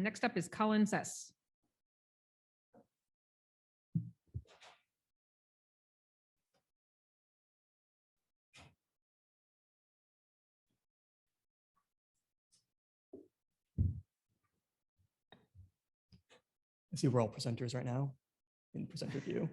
next up is Colin Cess. I see we're all presenters right now in presenter view.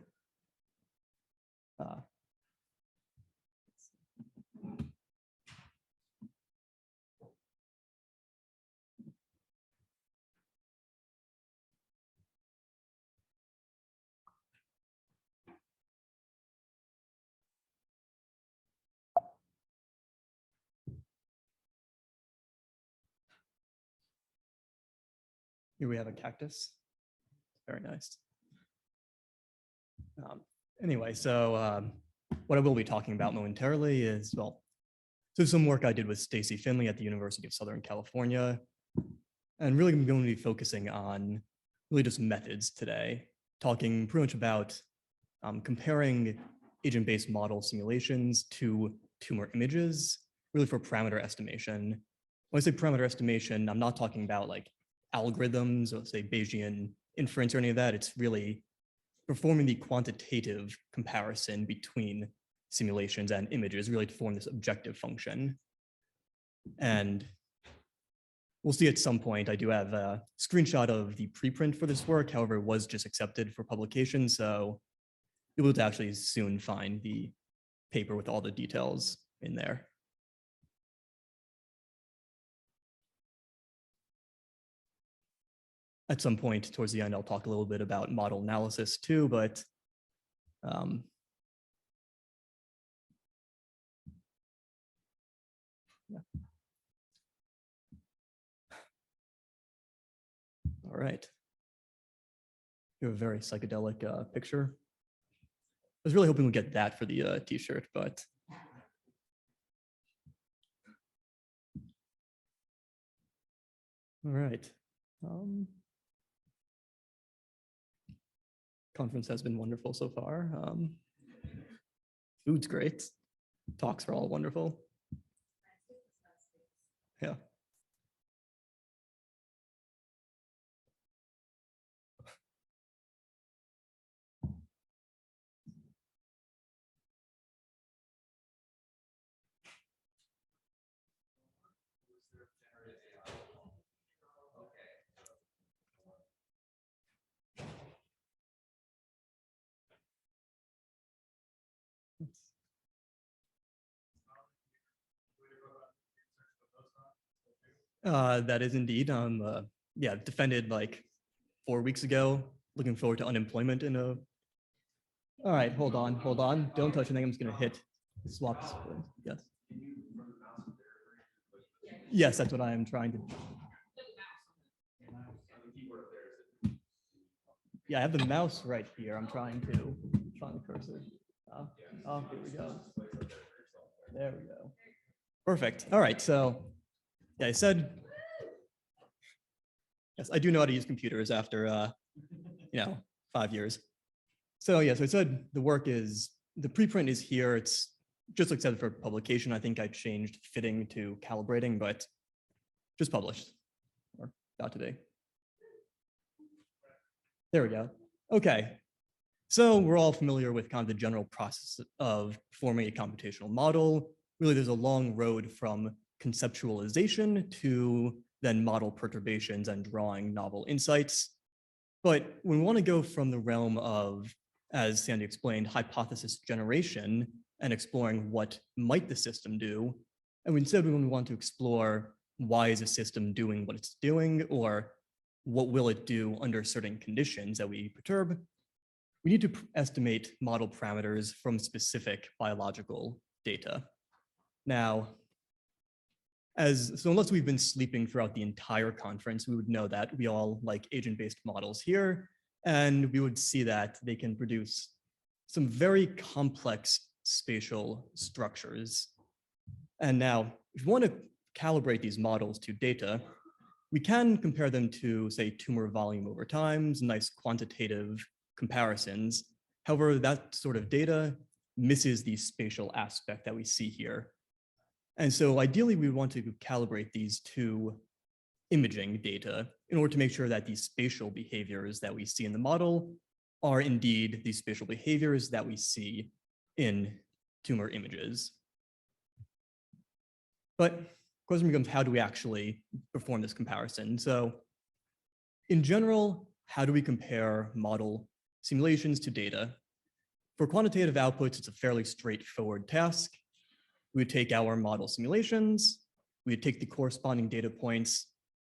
Here we have a cactus. Very nice. Anyway, so what I will be talking about momentarily is, well, so some work I did with Stacy Finley at the University of Southern California. And really I'm going to be focusing on really just methods today, talking pretty much about comparing agent-based model simulations to tumor images, really for parameter estimation. When I say parameter estimation, I'm not talking about like algorithms or say Bayesian inference or any of that. It's really performing the quantitative comparison between simulations and images really to form this objective function. And we'll see at some point, I do have a screenshot of the preprint for this work. However, it was just accepted for publication. So you'll be able to actually soon find the paper with all the details in there. At some point towards the end, I'll talk a little bit about model analysis too, but yeah. All right. You have a very psychedelic picture. I was really hoping we'd get that for the t-shirt, but all right. Conference has been wonderful so far. Food's great. Talks are all wonderful. Yeah. That is indeed. Yeah, defended like 4 weeks ago. Looking forward to unemployment in a. All right, hold on. Don't touch anything. I'm just gonna hit swap screen. Yes. Yes, that's what I am trying to. Yeah, I have the mouse right here. I'm trying to find the cursor. Oh, here we go. There we go. Perfect. All right, so yeah, I said, yes, I do know how to use computers after, 5 years. So yeah, so I said the work is, the preprint is here. It's just accepted for publication. I think I changed fitting to calibrating, but just published, or about today. There we go. Okay. So we're all familiar with kind of the general process of forming a computational model. Really, there's a long road from conceptualization to then model perturbations and drawing novel insights. But when we want to go from the realm of, as Sandy explained, hypothesis generation and exploring what might the system do, and instead we want to explore why is a system doing what it's doing, or what will it do under certain conditions that we perturb, we need to estimate model parameters from specific biological data. Now, so unless we've been sleeping throughout the entire conference, we would know that we all like agent-based models here, and we would see that they can produce some very complex spatial structures. And now, if you want to calibrate these models to data, we can compare them to, say, tumor volume over time, some nice quantitative comparisons. However, that sort of data misses the spatial aspect that we see here. And so ideally, we want to calibrate these to imaging data in order to make sure that these spatial behaviors that we see in the model are indeed these spatial behaviors that we see in tumor images. But the question becomes, how do we actually perform this comparison? So in general, how do we compare model simulations to data? For quantitative outputs, it's a fairly straightforward task. We would take our model simulations, we would take the corresponding data points,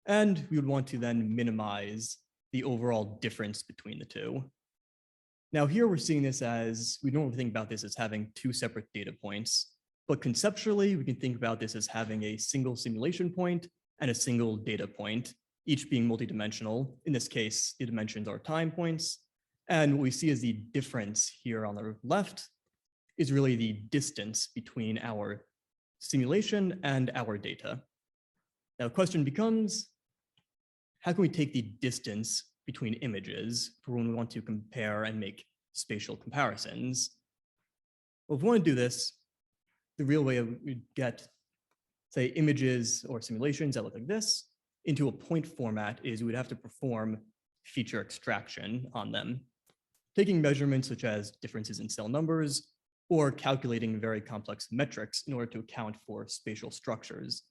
and we would want to then minimize the overall difference between the two. Now here we're seeing this as, we normally think about this as having two separate data points, but conceptually we can think about this as having a single simulation point and a single data point, each being multidimensional. In this case, the dimensions are time points. And what we see as the difference here on the left is really the distance between our simulation and our data. Now the question becomes, how can we take the distance between images for when we want to compare and make spatial comparisons? Well, if we want to do this, the real way we'd get, say, images or simulations that look like this into a point format is we would have to perform feature extraction on them, taking measurements such as differences in cell numbers or calculating very complex metrics in order to account for spatial structures.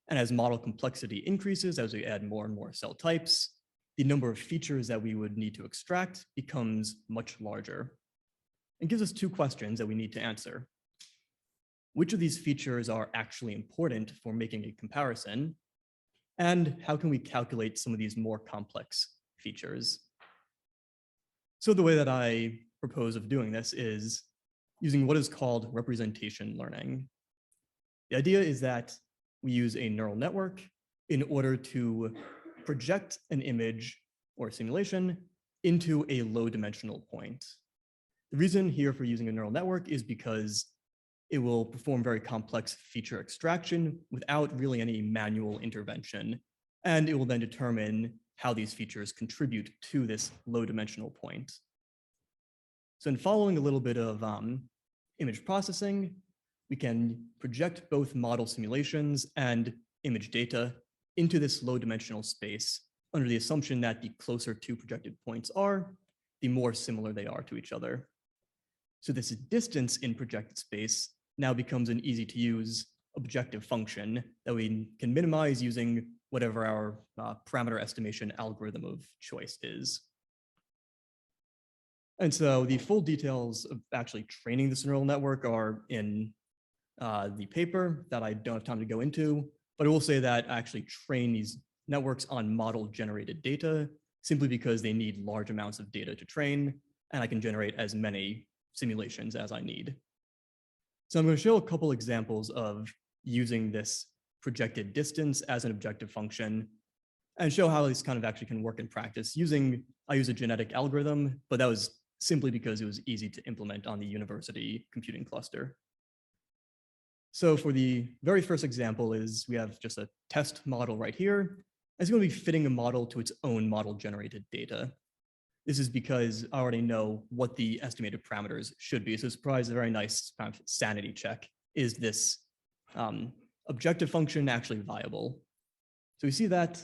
And as model complexity increases, as we add more and more cell types, the number of features that we would need to extract becomes much larger. It gives us two questions that we need to answer. Which of these features are actually important for making a comparison? And how can we calculate some of these more complex features? So the way that I propose of doing this is using what is called representation learning. The idea is that we use a neural network in order to project an image or simulation into a low dimensional point. The reason here for using a neural network is because it will perform very complex feature extraction without really any manual intervention. And it will then determine how these features contribute to this low dimensional point. So in following a little bit of image processing, we can project both model simulations and image data into this low dimensional space under the assumption that the closer two projected points are, the more similar they are to each other. So this distance in projected space now becomes an easy to use objective function that we can minimize using whatever our parameter estimation algorithm of choice is. And so the full details of actually training this neural network are in the paper that I don't have time to go into, but I will say that I actually train these networks on model generated data simply because they need large amounts of data to train, and I can generate as many simulations as I need. So I'm going to show a couple examples of using this projected distance as an objective function and show how this kind of actually can work in practice I use a genetic algorithm, but that was simply because it was easy to implement on the university computing cluster. So for the very first example is we have just a test model right here. It's going to be fitting a model to its own model generated data. This is because I already know what the estimated parameters should be. So this provides a very nice kind of sanity check. Is this objective function actually viable? So we see that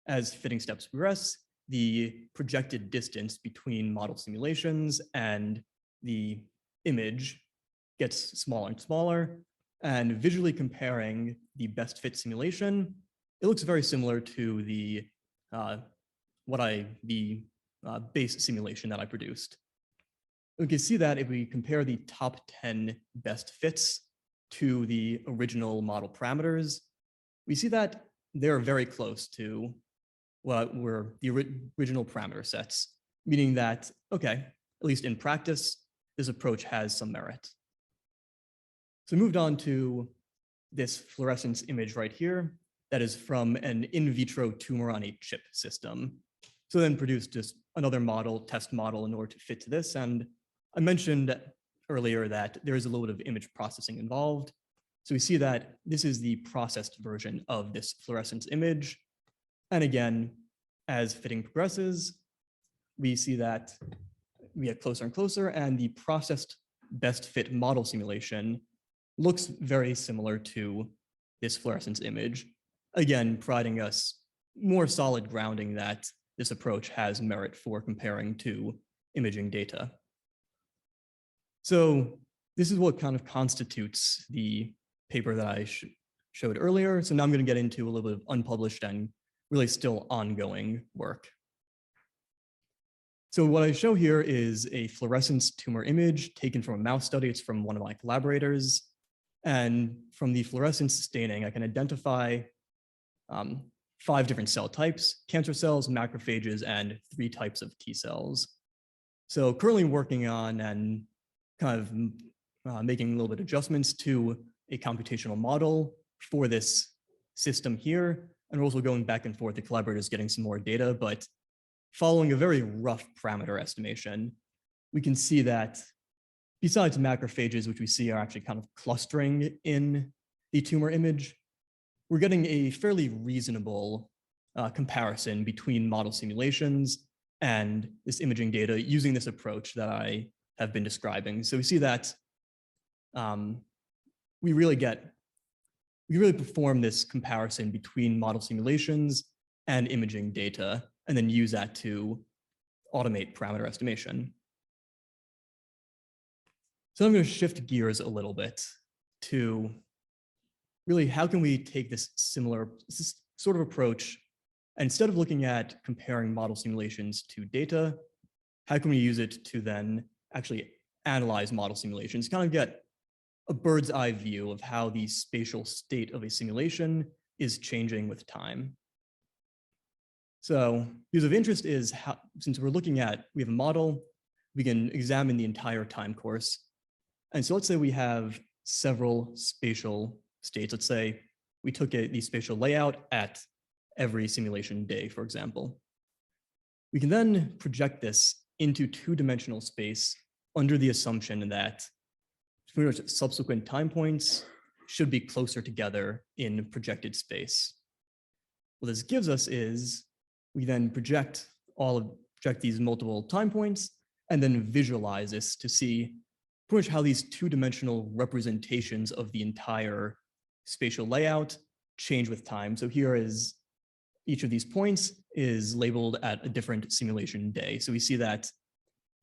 as fitting steps progress, the projected distance between model simulations and the image gets smaller and smaller. And visually comparing the best fit simulation, it looks very similar to the base simulation that I produced. We can see that if we compare the top 10 best fits to the original model parameters, we see that they're very close to what were the original parameter sets, meaning that, okay, at least in practice, this approach has some merit. So moved on to this fluorescence image right here that is from an in vitro tumor on a chip system. So then produced just another model, test model in order to fit to this. And I mentioned earlier that there is a little bit of image processing involved. So we see that this is the processed version of this fluorescence image. And again, as fitting progresses, we see that we get closer and closer, and the processed best fit model simulation looks very similar to this fluorescence image, again, providing us more solid grounding that this approach has merit for comparing to imaging data. So this is what kind of constitutes the paper that I showed earlier. So now I'm going to get into a little bit of unpublished and really still ongoing work. So what I show here is a fluorescence tumor image taken from a mouse study. It's from one of my collaborators. And from the fluorescence staining, I can identify 5 different cell types: cancer cells, macrophages, and 3 types of T cells. So currently working on and kind of making a little bit of adjustments to a computational model for this system here. And we're also going back and forth. The collaborators getting some more data, but following a very rough parameter estimation, we can see that besides macrophages, which we see are actually kind of clustering in the tumor image, we're getting a fairly reasonable comparison between model simulations and this imaging data using this approach that I have been describing. So we see that we really perform this comparison between model simulations and imaging data, and then use that to automate parameter estimation. So I'm going to shift gears a little bit to really how can we take this sort of approach, and instead of looking at comparing model simulations to data, how can we use it to then actually analyze model simulations, kind of get a bird's eye view of how the spatial state of a simulation is changing with time. So because of interest is how, since we have a model, we can examine the entire time course. And so let's say we have several spatial states. Let's say we took the spatial layout at every simulation day, for example. We can then project this into 2-dimensional space under the assumption that pretty much subsequent time points should be closer together in projected space. What this gives us is we then project these multiple time points and then visualize this to see pretty much how these 2-dimensional representations of the entire spatial layout change with time. So here is each of these points is labeled at a different simulation day. So we see that, at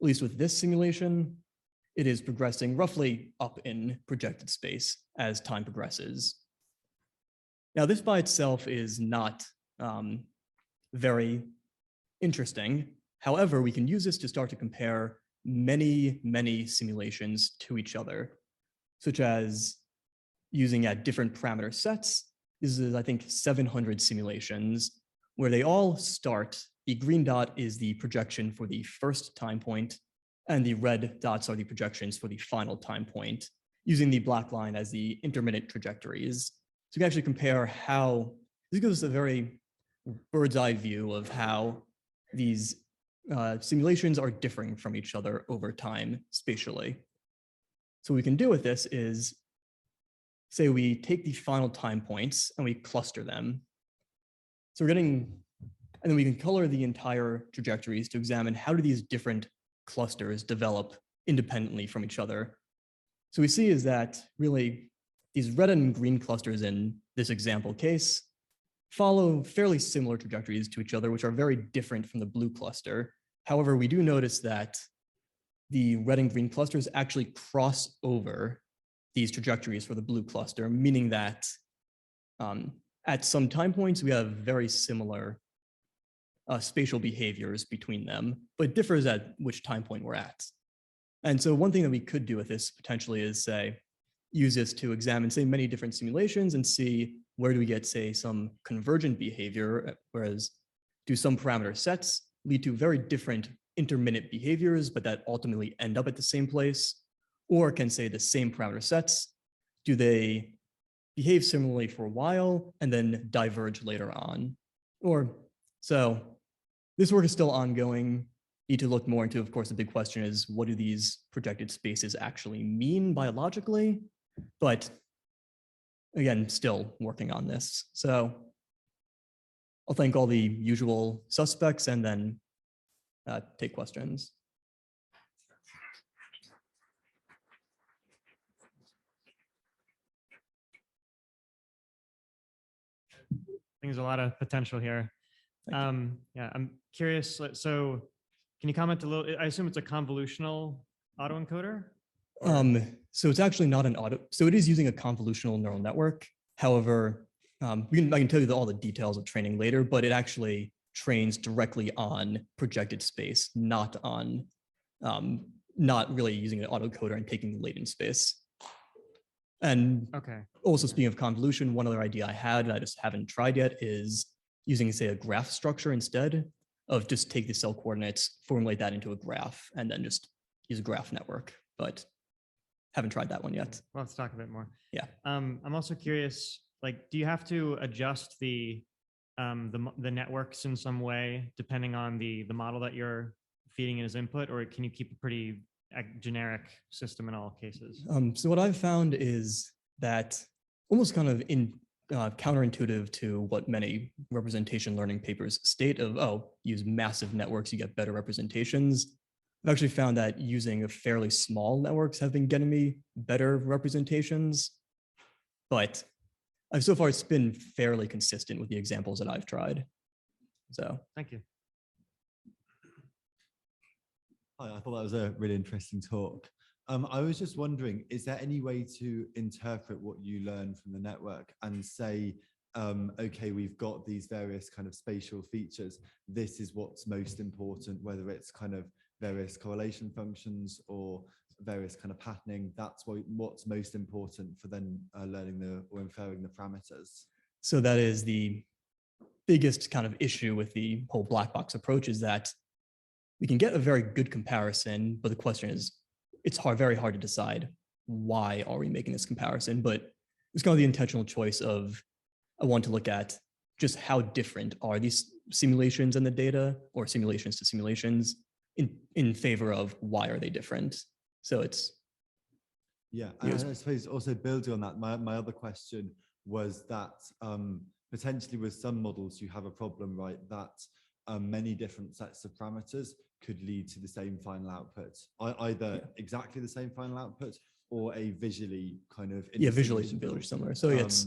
least with this simulation, it is progressing roughly up in projected space as time progresses. Now, this by itself is not very interesting. However, we can use this to start to compare many simulations to each other, such as using at different parameter sets. This is, I think, 700 simulations where they all start. The green dot is the projection for the first time point, and the red dots are the projections for the final time point, using the black line as the intermittent trajectories. So you can actually compare how, this gives us a very bird's eye view of how these simulations are differing from each other over time spatially. So what we can do with this is, say we take the final time points and we cluster them. So and then we can color the entire trajectories to examine how do these different clusters develop independently from each other. So we see is that really these red and green clusters in this example case follow fairly similar trajectories to each other, which are very different from the blue cluster. However, we do notice that the red and green clusters actually cross over these trajectories for the blue cluster, meaning that at some time points, we have very similar spatial behaviors between them, but it differs at which time point we're at. And so one thing that we could do with this potentially is use this to examine, say, many different simulations and see where do we get, say, some convergent behavior, whereas do some parameter sets lead to very different intermittent behaviors, but that ultimately end up at the same place? Or can, say, the same parameter sets, do they behave similarly for a while and then diverge later on? So this work is still ongoing. Need to look more into, of course, the big question is, what do these projected spaces actually mean biologically? But again, still working on this. So I'll thank all the usual suspects and then take questions. I think there's a lot of potential here. Yeah, I'm curious. So can you comment a little? I assume it's a convolutional autoencoder? So it's actually not an auto. So it is using a convolutional neural network. However, I can tell you all the details of training later, but it actually trains directly on projected space, not on, not really using an autoencoder and taking the latent space. And also speaking of convolution, one other idea I had, and I just haven't tried yet, is using, say, a graph structure instead of just take the cell coordinates, formulate that into a graph, and then just use a graph network. But haven't tried that one yet. Well, let's talk a bit more. Yeah. I'm also curious, like, do you have to adjust the networks in some way depending on the model that you're feeding in as input, or can you keep a pretty generic system in all cases? So what I've found is that almost kind of counterintuitive to what many representation learning papers state of, oh, use massive networks, you get better representations. I've actually found that using a fairly small networks have been getting me better representations, but so far it's been fairly consistent with the examples that I've tried. So thank you. Hi, I thought that was a really interesting talk. I was just wondering, is there any way to interpret what you learn from the network and say, okay, we've got these various kind of spatial features. This is what's most important, whether it's kind of various correlation functions or various kind of patterning. That's what's most important for then learning or inferring the parameters. So that is the biggest kind of issue with the whole black box approach, is that we can get a very good comparison, but the question is, it's very hard to decide why are we making this comparison. But it's kind of the intentional choice of, I want to look at just how different are these simulations and the data, or simulations to simulations, in favor of why are they different. So it's, yeah, and I suppose also building on that, my other question was that potentially with some models you have a problem, right, that many different sets of parameters could lead to the same final output, either exactly the same final output or a visually kind of visually similar. So it's,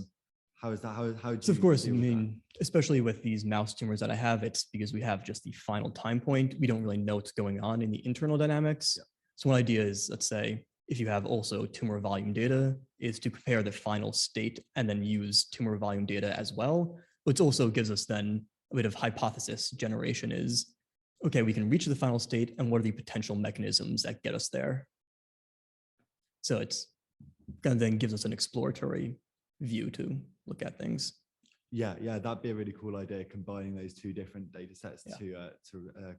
how is that? How do you? So of course, I mean, especially with these mouse tumors that I have, it's because we have just the final time point. We don't really know what's going on in the internal dynamics. Yeah. So one idea is, let's say, if you have also tumor volume data, is to compare the final state and then use tumor volume data as well, which also gives us then a bit of hypothesis generation is, okay, we can reach the final state, and what are the potential mechanisms that get us there? So it's kind of then gives us an exploratory view to look at things. Yeah, that'd be a really cool idea, combining those two different data sets to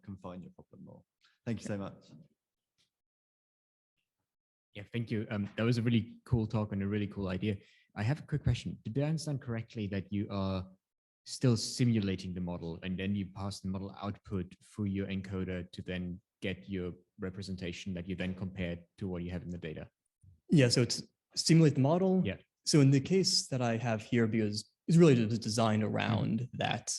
confine your problem more. Thank you so much. Yeah, thank you. That was a really cool talk and a really cool idea. I have a quick question. Did I understand correctly that you are still simulating the model and then you pass the model output through your encoder to then get your representation that you then compare to what you have in the data? Yeah, so it's simulate the model. Yeah. So in the case that I have here, because it's really just designed around that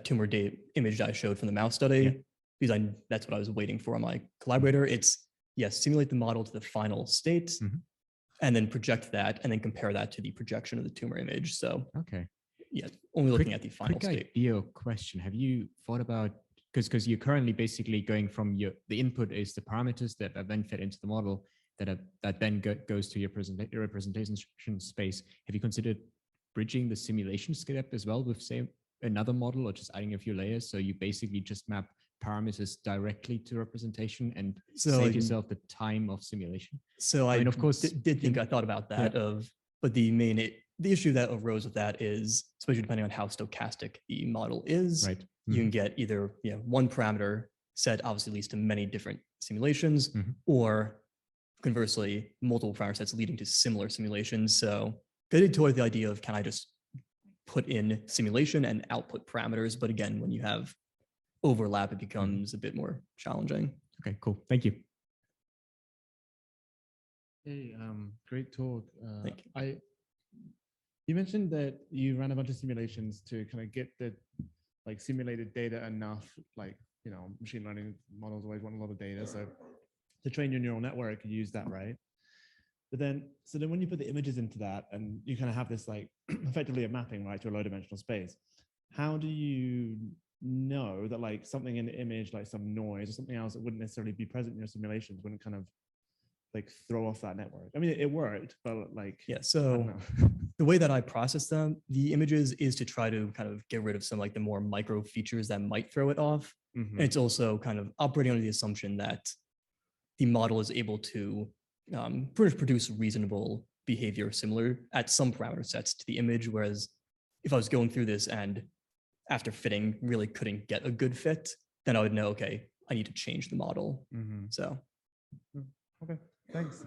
tumor image that I showed from the mouse study, because that's what I was waiting for on my collaborator. It's, simulate the model to the final state, and then project that, and then compare that to the projection of the tumor image. So, only looking at the final state. Idea question. Have you thought about, because you're currently basically going from the input is the parameters that are then fed into the model, that then goes to your representation space. Have you considered bridging the simulation step as well with, say, another model, or just adding a few layers? So you basically just map parameters directly to representation and save yourself the time of simulation. So I mean, of course, I thought about that, but the issue that arose with that is, especially depending on how stochastic the model is, you can get either one parameter set obviously leads to many different simulations, or conversely, multiple parameter sets leading to similar simulations. So I did toy with the idea of, can I just put in simulation and output parameters? But again, when you have overlap, it becomes a bit more challenging. Okay, cool. Thank you. Hey, great talk. Thank you. You mentioned that you ran a bunch of simulations to kind of get the simulated data enough, machine learning models always want a lot of data. So to train your neural network, you use that, right? But then when you put the images into that and you kind of have this effectively a mapping, right, to a low dimensional space, how do you know that like something in the image, like some noise or something else that wouldn't necessarily be present in your simulations, wouldn't kind of like throw off that network? I mean, it worked, but like, Yeah, I don't so know. the way that I process them, the images, is to try to kind of get rid of some like the more micro features that might throw it off. Mhm. And it's also kind of operating under the assumption that the model is able to produce reasonable behavior similar at some parameter sets to the image. Whereas if I was going through this and after fitting really couldn't get a good fit, then I would know, okay, I need to change the model. Mhm. So Okay, thanks.